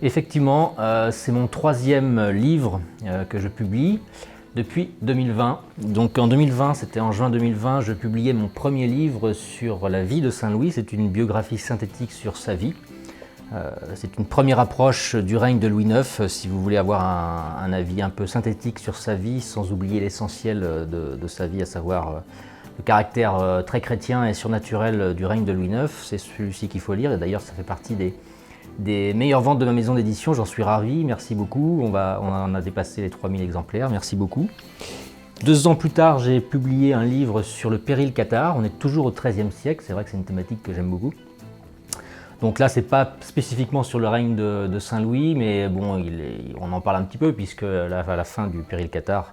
Effectivement, c'est mon troisième livre que je publie depuis 2020. Donc en 2020, c'était en juin 2020, je publiais mon premier livre sur la vie de Saint-Louis. C'est une biographie synthétique sur sa vie. C'est une première approche du règne de Louis IX, si vous voulez avoir un avis un peu synthétique sur sa vie, sans oublier l'essentiel de sa vie, à savoir le caractère très chrétien et surnaturel du règne de Louis IX. C'est celui-ci qu'il faut lire, et d'ailleurs ça fait partie des meilleures ventes de ma maison d'édition, j'en suis ravi, merci beaucoup. On en a dépassé les 3000 exemplaires, merci beaucoup. 2 ans plus tard, j'ai publié un livre sur le péril cathare. On est toujours au XIIIe siècle, c'est vrai que c'est une thématique que j'aime beaucoup. Donc là, c'est pas spécifiquement sur le règne de Saint-Louis, mais bon, on en parle un petit peu, puisque à la fin du péril cathare,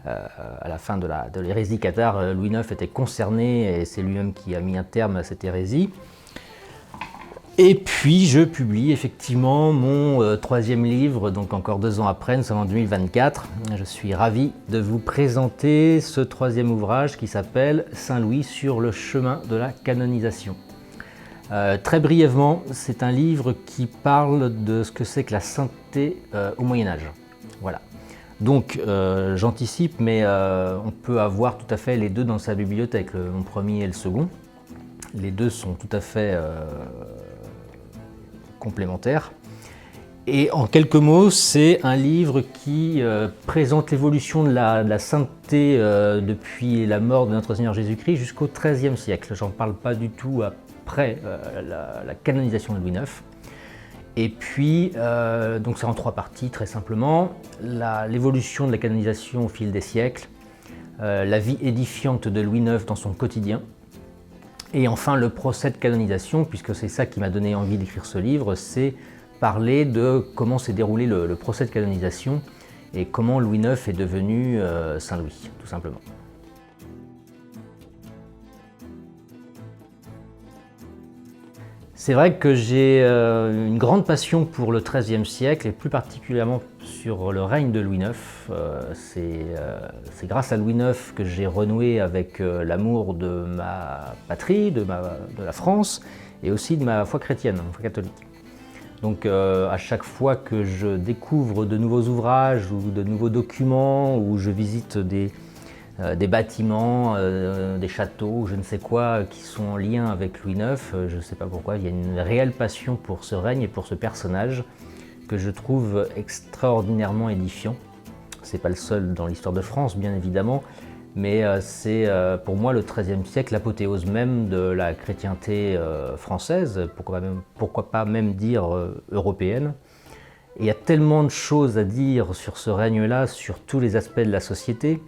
à la fin de l'hérésie cathare, Louis IX était concerné, et c'est lui-même qui a mis un terme à cette hérésie. Et puis je publie effectivement mon troisième livre, donc encore 2 ans après, nous sommes en 2024. Je suis ravi de vous présenter ce troisième ouvrage qui s'appelle Saint-Louis sur le chemin de la canonisation. Très brièvement, c'est un livre qui parle de ce que c'est que la sainteté au Moyen-Âge. Voilà. Donc j'anticipe, mais on peut avoir tout à fait les deux dans sa bibliothèque, mon premier et le second. Les deux sont tout à fait complémentaires. Et en quelques mots, c'est un livre qui présente l'évolution de la sainteté depuis la mort de notre Seigneur Jésus-Christ jusqu'au XIIIe siècle. J'en parle pas du tout après la canonisation de Louis IX. Et puis, donc c'est en 3 parties, très simplement. L'évolution de la canonisation au fil des siècles, la vie édifiante de Louis IX dans son quotidien, et enfin le procès de canonisation, puisque c'est ça qui m'a donné envie d'écrire ce livre, c'est parler de comment s'est déroulé le procès de canonisation et comment Louis IX est devenu Saint-Louis, tout simplement. C'est vrai que j'ai une grande passion pour le XIIIe siècle et plus particulièrement sur le règne de Louis IX. C'est grâce à Louis IX que j'ai renoué avec l'amour de ma patrie, de la France et aussi de ma foi chrétienne, ma foi catholique. Donc à chaque fois que je découvre de nouveaux ouvrages ou de nouveaux documents, ou je visite des bâtiments, des châteaux, je ne sais quoi, qui sont en lien avec Louis IX. Je ne sais pas pourquoi, il y a une réelle passion pour ce règne et pour ce personnage que je trouve extraordinairement édifiant. C'est pas le seul dans l'histoire de France, bien évidemment, mais c'est pour moi le XIIIe siècle, l'apothéose même de la chrétienté française, pourquoi pas même dire européenne. Et il y a tellement de choses à dire sur ce règne-là, sur tous les aspects de la société,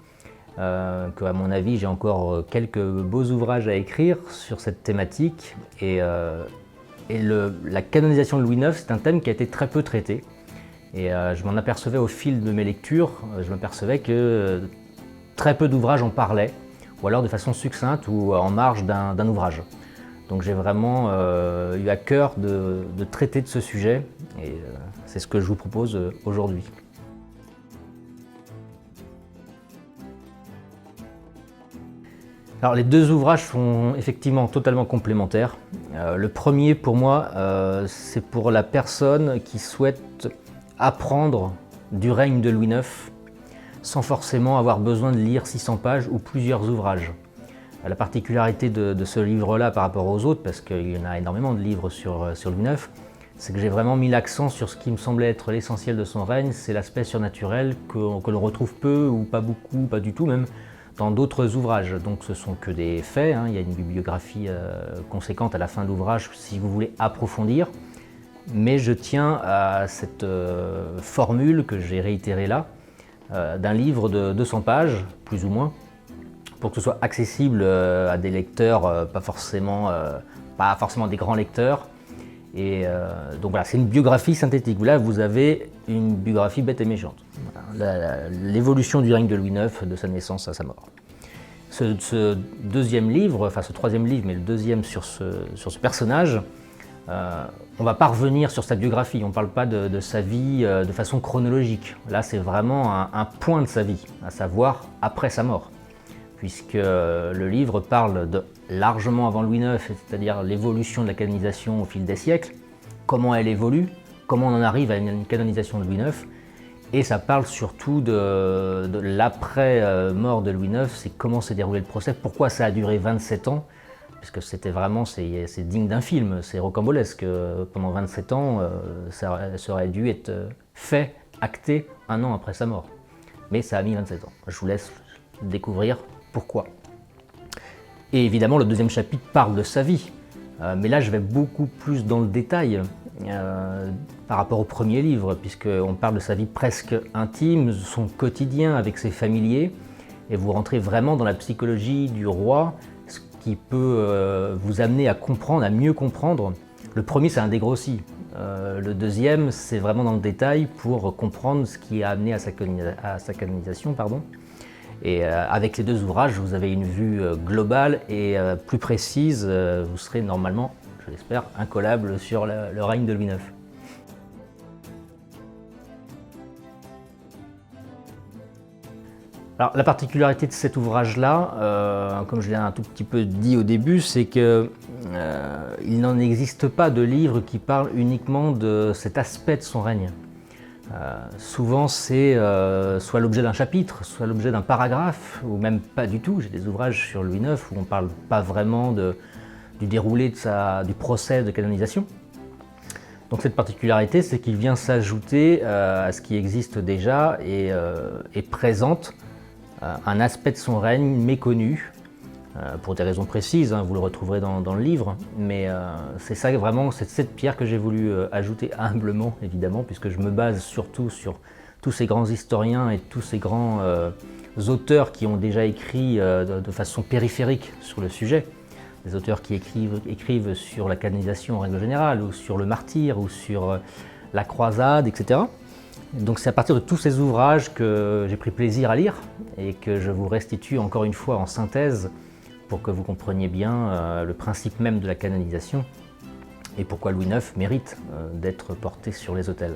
qu'à mon avis, j'ai encore quelques beaux ouvrages à écrire sur cette thématique. Et la canonisation de Louis IX, c'est un thème qui a été très peu traité. Et je m'en apercevais au fil de mes lectures, je m'apercevais que très peu d'ouvrages en parlaient, ou alors de façon succincte ou en marge d'un ouvrage. Donc j'ai vraiment eu à cœur de traiter de ce sujet, et c'est ce que je vous propose aujourd'hui. Alors les 2 ouvrages sont effectivement totalement complémentaires. Le premier pour moi, c'est pour la personne qui souhaite apprendre du règne de Louis IX sans forcément avoir besoin de lire 600 pages ou plusieurs ouvrages. La particularité de ce livre-là par rapport aux autres, parce qu'il y en a énormément de livres sur Louis IX, c'est que j'ai vraiment mis l'accent sur ce qui me semblait être l'essentiel de son règne, c'est l'aspect surnaturel que l'on retrouve peu ou pas beaucoup, pas du tout même, dans d'autres ouvrages. Donc ce sont que des faits, hein. Il y a une bibliographie conséquente à la fin de l'ouvrage si vous voulez approfondir. Mais je tiens à cette formule que j'ai réitérée là, d'un livre de 200 pages, plus ou moins, pour que ce soit accessible à des lecteurs, pas forcément des grands lecteurs. Et donc voilà, c'est une biographie synthétique. Là, vous avez une biographie bête et méchante. Voilà, l'évolution du règne de Louis IX, de sa naissance à sa mort. Ce deuxième livre, enfin ce troisième livre, mais le deuxième sur ce personnage, on ne va pas revenir sur sa biographie, on ne parle pas de sa vie de façon chronologique. Là, c'est vraiment un point de sa vie, à savoir après sa mort. Puisque le livre parle de largement avant Louis IX, c'est-à-dire l'évolution de la canonisation au fil des siècles, comment elle évolue, comment on en arrive à une canonisation de Louis IX. Et ça parle surtout de l'après-mort de Louis IX, c'est comment s'est déroulé le procès, pourquoi ça a duré 27 ans, puisque c'était vraiment, c'est digne d'un film, c'est rocambolesque. Pendant 27 ans, ça aurait dû être fait, acté, 1 an après sa mort. Mais ça a mis 27 ans. Je vous laisse découvrir pourquoi. Et évidemment, le deuxième chapitre parle de sa vie. Mais là, je vais beaucoup plus dans le détail par rapport au premier livre, puisqu'on parle de sa vie presque intime, de son quotidien avec ses familiers, et vous rentrez vraiment dans la psychologie du roi, ce qui peut vous amener à comprendre, à mieux comprendre. Le premier, c'est un dégrossi. Le deuxième, c'est vraiment dans le détail pour comprendre ce qui a amené à sa canonisation. Et avec les 2 ouvrages, vous avez une vue globale et plus précise. Vous serez normalement, je l'espère, incollable sur le règne de Louis IX. Alors, la particularité de cet ouvrage-là, comme je l'ai un tout petit peu dit au début, c'est qu'il n'en existe pas de livre qui parle uniquement de cet aspect de son règne. Souvent, c'est soit l'objet d'un chapitre, soit l'objet d'un paragraphe, ou même pas du tout. J'ai des ouvrages sur Louis IX où on ne parle pas vraiment du déroulé du procès de canonisation. Donc cette particularité, c'est qu'il vient s'ajouter à ce qui existe déjà et présente un aspect de son règne méconnu, pour des raisons précises, vous le retrouverez dans le livre, mais c'est ça vraiment, c'est cette pierre que j'ai voulu ajouter humblement, évidemment, puisque je me base surtout sur tous ces grands historiens et tous ces grands auteurs qui ont déjà écrit de façon périphérique sur le sujet. Des auteurs qui écrivent sur la canonisation en règle générale, ou sur le martyre, ou sur la croisade, etc. Donc c'est à partir de tous ces ouvrages que j'ai pris plaisir à lire et que je vous restitue encore une fois en synthèse pour que vous compreniez bien le principe même de la canonisation et pourquoi Louis IX mérite d'être porté sur les autels.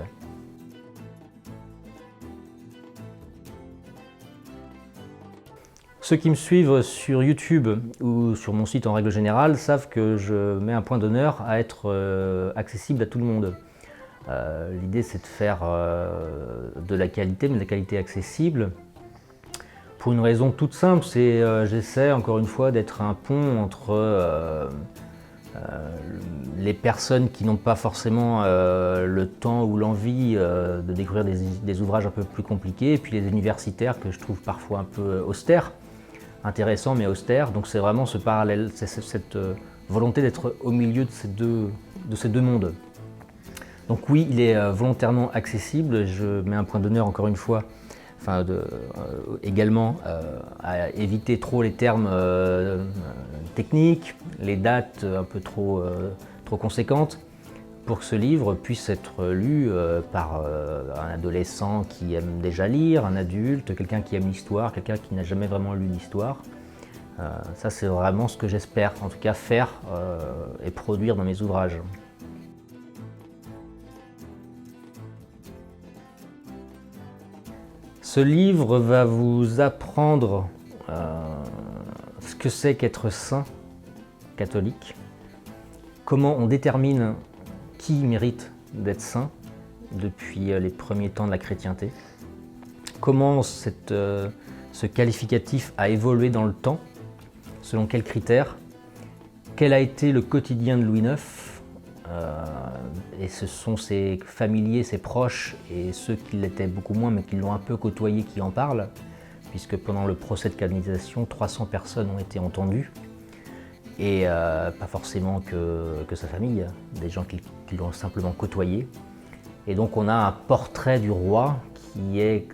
Ceux qui me suivent sur YouTube ou sur mon site en règle générale savent que je mets un point d'honneur à être accessible à tout le monde. L'idée, c'est de faire de la qualité, mais de la qualité accessible. Pour une raison toute simple, c'est j'essaie encore une fois d'être un pont entre les personnes qui n'ont pas forcément le temps ou l'envie de découvrir des ouvrages un peu plus compliqués, et puis les universitaires que je trouve parfois un peu austères, intéressants mais austères. Donc c'est vraiment ce parallèle, c'est cette volonté d'être au milieu de ces deux mondes. Donc oui, il est volontairement accessible. Je mets un point d'honneur encore une fois, également à éviter trop les termes techniques, les dates un peu trop conséquentes, pour que ce livre puisse être lu par un adolescent qui aime déjà lire, un adulte, quelqu'un qui aime l'histoire, quelqu'un qui n'a jamais vraiment lu l'histoire. Ça, c'est vraiment ce que j'espère, en tout cas, faire et produire dans mes ouvrages. Ce livre va vous apprendre ce que c'est qu'être saint catholique, comment on détermine qui mérite d'être saint depuis les premiers temps de la chrétienté, comment ce qualificatif a évolué dans le temps, selon quels critères, quel a été le quotidien de Louis IX, et ce sont ses familiers, ses proches et ceux qui l'étaient beaucoup moins mais qui l'ont un peu côtoyé qui en parlent, puisque pendant le procès de canonisation, 300 personnes ont été entendues, et pas forcément que sa famille, des gens qui l'ont simplement côtoyé. Et donc on a un portrait du roi qui est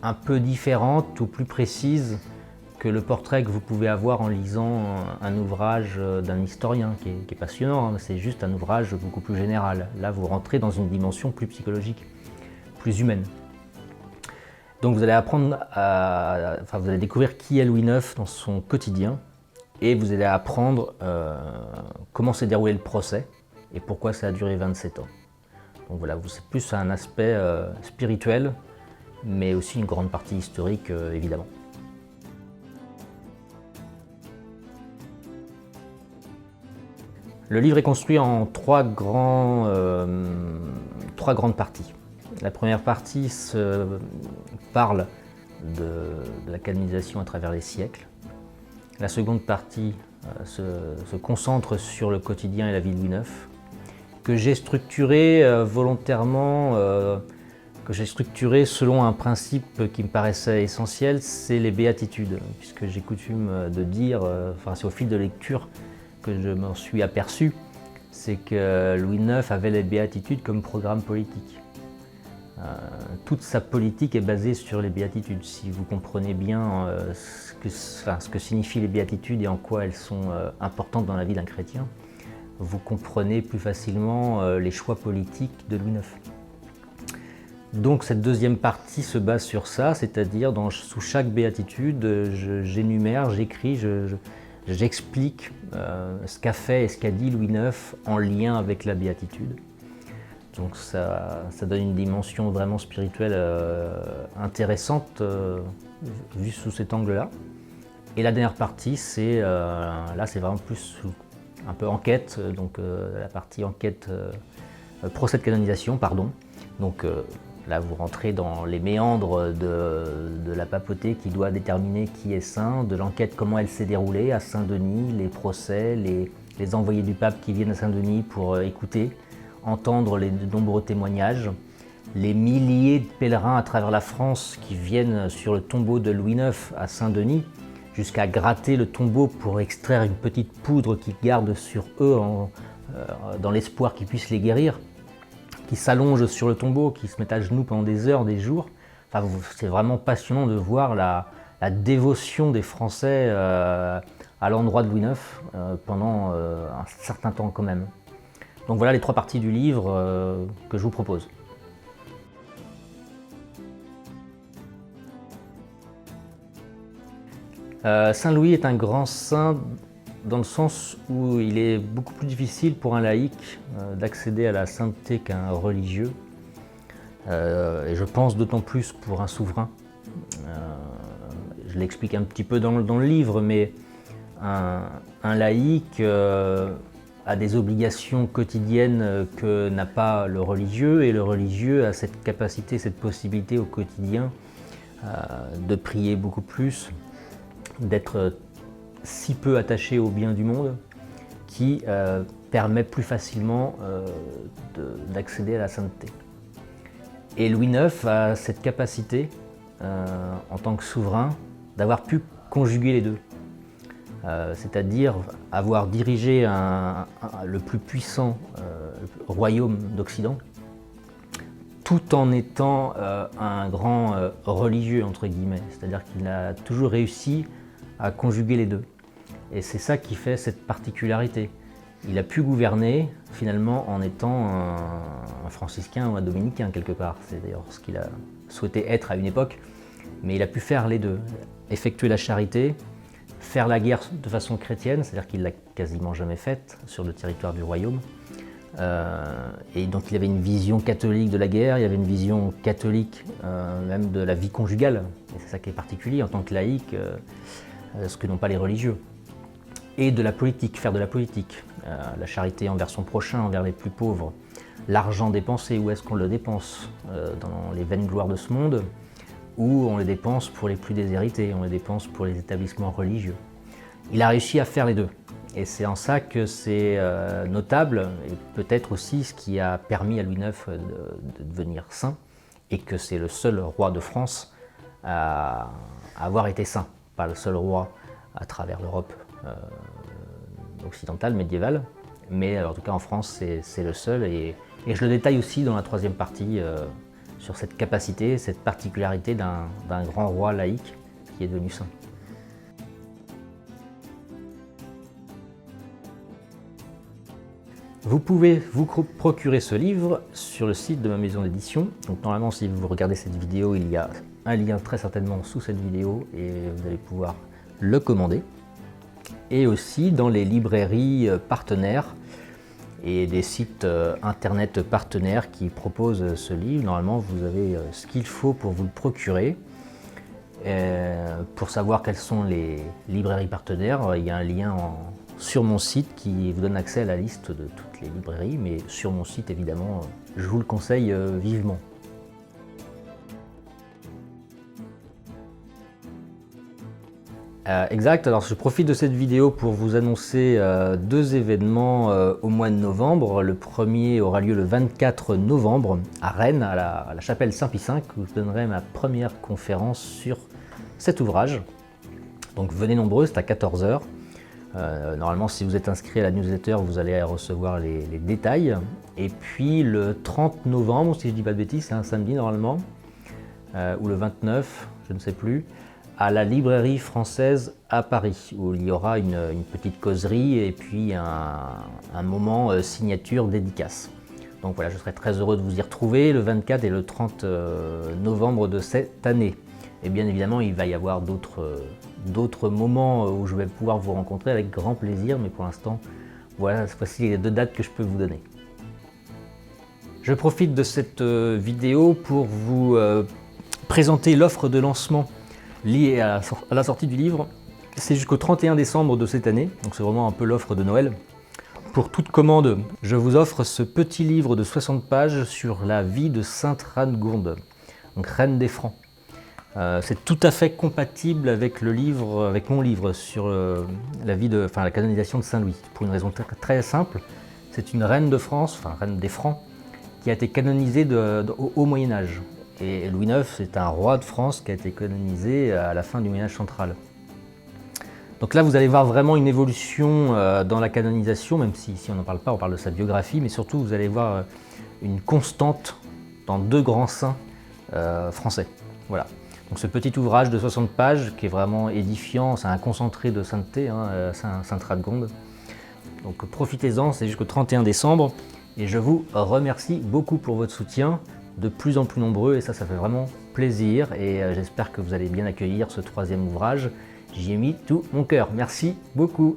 un peu différente ou plus précise que le portrait que vous pouvez avoir en lisant un ouvrage d'un historien qui est passionnant, c'est juste un ouvrage beaucoup plus général. Là, vous rentrez dans une dimension plus psychologique, plus humaine. Donc vous allez apprendre vous allez découvrir qui est Louis IX dans son quotidien, et vous allez apprendre comment s'est déroulé le procès et pourquoi ça a duré 27 ans. Donc voilà, c'est plus un aspect spirituel, mais aussi une grande partie historique, évidemment. Le livre est construit en trois grands 3 grandes parties. La première partie parle de la canonisation à travers les siècles. La seconde partie se concentre sur le quotidien et la vie de Louis IX, que j'ai structuré volontairement, que j'ai structuré selon un principe qui me paraissait essentiel, c'est les béatitudes, puisque j'ai coutume de dire, c'est au fil de lecture que je m'en suis aperçu, c'est que Louis IX avait les béatitudes comme programme politique. Toute sa politique est basée sur les béatitudes. Si vous comprenez bien ce que signifient les béatitudes et en quoi elles sont importantes dans la vie d'un chrétien, vous comprenez plus facilement les choix politiques de Louis IX. Donc cette deuxième partie se base sur ça, c'est-à-dire sous chaque béatitude, j'énumère, j'écris, j'explique ce qu'a fait et ce qu'a dit Louis IX en lien avec la béatitude. Donc ça donne une dimension vraiment spirituelle intéressante vue sous cet angle-là. Et la dernière partie, c'est vraiment plus un peu enquête, donc la partie enquête, procès de canonisation, pardon. Donc là, vous rentrez dans les méandres de la papauté qui doit déterminer qui est saint, de l'enquête, comment elle s'est déroulée à Saint-Denis, les procès, les envoyés du pape qui viennent à Saint-Denis pour écouter, entendre les nombreux témoignages, les milliers de pèlerins à travers la France qui viennent sur le tombeau de Louis IX à Saint-Denis, jusqu'à gratter le tombeau pour extraire une petite poudre qu'ils gardent sur eux dans l'espoir qu'ils puissent les guérir, qui s'allongent sur le tombeau, qui se mettent à genoux pendant des heures, des jours. C'est vraiment passionnant de voir la dévotion des Français à l'endroit de Louis IX pendant un certain temps quand même. Donc voilà les 3 parties du livre que je vous propose. Saint Louis est un grand saint dans le sens où il est beaucoup plus difficile pour un laïc d'accéder à la sainteté qu'un religieux. Et je pense d'autant plus pour un souverain. Je l'explique un petit peu dans le livre, mais un laïc a des obligations quotidiennes que n'a pas le religieux, et le religieux a cette capacité, cette possibilité au quotidien de prier beaucoup plus, d'être si peu attaché au bien du monde, qui permet plus facilement d'accéder à la sainteté. Et Louis IX a cette capacité, en tant que souverain, d'avoir pu conjuguer les deux. C'est-à-dire avoir dirigé le plus puissant royaume d'Occident, tout en étant un grand religieux, entre guillemets. C'est-à-dire qu'il a toujours réussi à conjuguer les deux. Et c'est ça qui fait cette particularité. Il a pu gouverner finalement en étant un franciscain ou un dominicain quelque part. C'est d'ailleurs ce qu'il a souhaité être à une époque. Mais il a pu faire les deux. Effectuer la charité, faire la guerre de façon chrétienne, c'est-à-dire qu'il ne l'a quasiment jamais faite sur le territoire du royaume. Et donc il avait une vision catholique de la guerre, il y avait une vision catholique même de la vie conjugale. Et c'est ça qui est particulier en tant que laïc, ce que n'ont pas les religieux. Et de la politique, faire de la politique. La charité envers son prochain, envers les plus pauvres. L'argent dépensé, où est-ce qu'on le dépense? Dans les vaines gloires de ce monde, ou on les dépense pour les plus déshérités, on les dépense pour les établissements religieux. Il a réussi à faire les deux. Et c'est en ça que c'est notable, et peut-être aussi ce qui a permis à Louis IX de devenir saint, et que c'est le seul roi de France à avoir été saint, pas le seul roi à travers l'Europe occidentale, médiévale, mais en tout cas en France c'est le seul, et je le détaille aussi dans la 3e partie sur cette capacité, cette particularité d'un grand roi laïque qui est devenu saint. Vous pouvez vous procurer ce livre sur le site de ma maison d'édition. Donc normalement, si vous regardez cette vidéo, il y a un lien très certainement sous cette vidéo et vous allez pouvoir le commander. Et aussi dans les librairies partenaires et des sites internet partenaires qui proposent ce livre. Normalement, vous avez ce qu'il faut pour vous le procurer. Pour savoir quelles sont les librairies partenaires, il y a un lien sur mon site qui vous donne accès à la liste de toutes les librairies, mais sur mon site évidemment, je vous le conseille vivement. Exact, alors je profite de cette vidéo pour vous annoncer deux événements au mois de novembre. Le premier aura lieu le 24 novembre à Rennes, à la chapelle Saint-Pie V, où je donnerai ma première conférence sur cet ouvrage. Donc venez nombreux, c'est à 14 h. Normalement, si vous êtes inscrit à la newsletter, vous allez recevoir les détails. Et puis le 30 novembre, si je ne dis pas de bêtises, c'est un samedi normalement, ou le 29, je ne sais plus, à la librairie française à Paris, où il y aura une petite causerie et puis un moment signature dédicace. Donc voilà, je serai très heureux de vous y retrouver le 24 et le 30 novembre de cette année. Et bien évidemment, il va y avoir d'autres moments où je vais pouvoir vous rencontrer avec grand plaisir, mais pour l'instant, voilà, voici les deux dates que je peux vous donner. Je profite de cette vidéo pour vous présenter l'offre de lancement liée à la sortie du livre. C'est jusqu'au 31 décembre de cette année, donc c'est vraiment un peu l'offre de Noël. Pour toute commande, je vous offre ce petit livre de 60 pages sur la vie de Sainte Radegonde, donc Reine des Francs. C'est tout à fait compatible avec mon livre sur la canonisation de Saint-Louis, pour une raison très simple. C'est une reine de France, enfin reine des Francs, qui a été canonisée au Haut Moyen-Âge. Et Louis IX, c'est un roi de France qui a été canonisé à la fin du Moyen-Âge central. Donc là, vous allez voir vraiment une évolution dans la canonisation, même si on n'en parle pas, on parle de sa biographie, mais surtout vous allez voir une constante dans deux grands saints français. Voilà. Donc ce petit ouvrage de 60 pages qui est vraiment édifiant, c'est un concentré de sainteté, Sainte Radegonde. Donc profitez-en, c'est jusqu'au 31 décembre. Et je vous remercie beaucoup pour votre soutien, de plus en plus nombreux, et ça fait vraiment plaisir. Et j'espère que vous allez bien accueillir ce troisième ouvrage. J'y ai mis tout mon cœur. Merci beaucoup.